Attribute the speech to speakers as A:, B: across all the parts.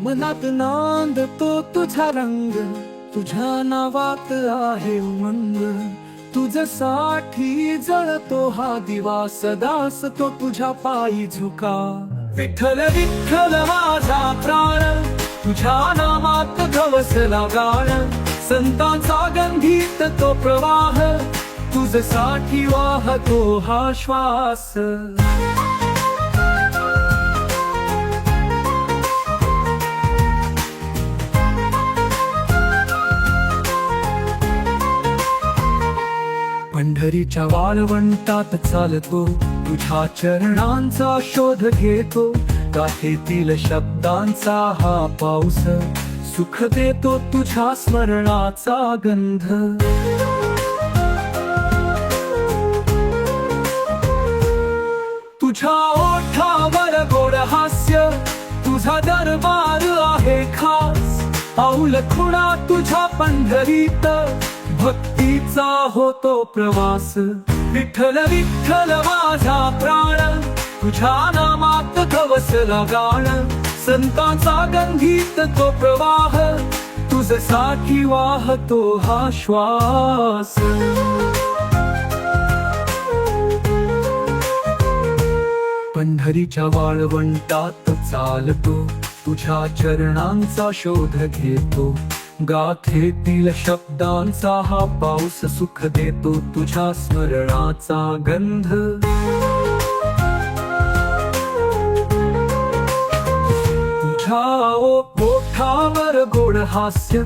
A: मनात नांदतो तुझा रंग, तुझ्या नावात आहे उमंग. तुझ्यासाठी जळतो हा दिवा, सदा असतो तुझ्या पायी झुका. विठ्ठल विठ्ठल माझा प्राण, तुझ्या नामात गवसला गाण. संतांचा गंधीत तो प्रवाह, तुझ्यासाठी वाहतो हा श्वास. पंढरीच्या वाळवंटात चालतो, तुझ्या चरणांचा शोध घेतो. गाथेतील शब्दांचा हा पाऊस, सुख देतो तुझ्या स्मरणाचा गंध. तुझ्या ओठावर गोड हास्य, तुझा दरबार आहे खास. पाऊल खुणा तुझ्या पंढरीत, भक्तीचा होतो प्रवास. विठ्ठल विठ्ठल माझा प्राण, तुझ्या नामात गवसला गाण. संतांचा गंधीत तो प्रवाह, तुझ्यासाठी वाहतो हा श्वास. पंढरीच्या वाळवंटात चालतो, तुझ्या चरणांचा शोध घेतो. गाथेतील शब्दांचा हा पाऊस, सुख देतो तुझ्या स्मरणाचा गंध. तुझ्या ओठावर गोड हास्य,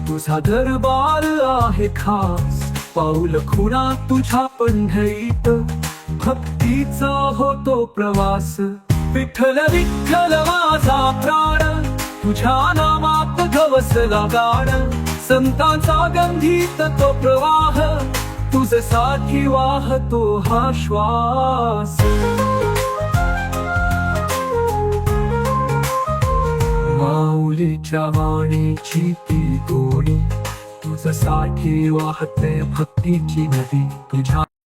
A: तुझा दरबार आहे खास. पाऊल खुणा तुझ्या पंढरीत, भक्तीचा होतो प्रवास. विठ्ठल विठ्ठल माझा प्राण, तुझ्या नामात गवसला गाण. संतांचा गंधीत तो प्रवाह, तुझ्यासाठी वाहतो हा श्वास. माऊलीच्या वाणीची ती गोडी, तुझ्यासाठी वाहते भक्तीची नदी. तुझ्या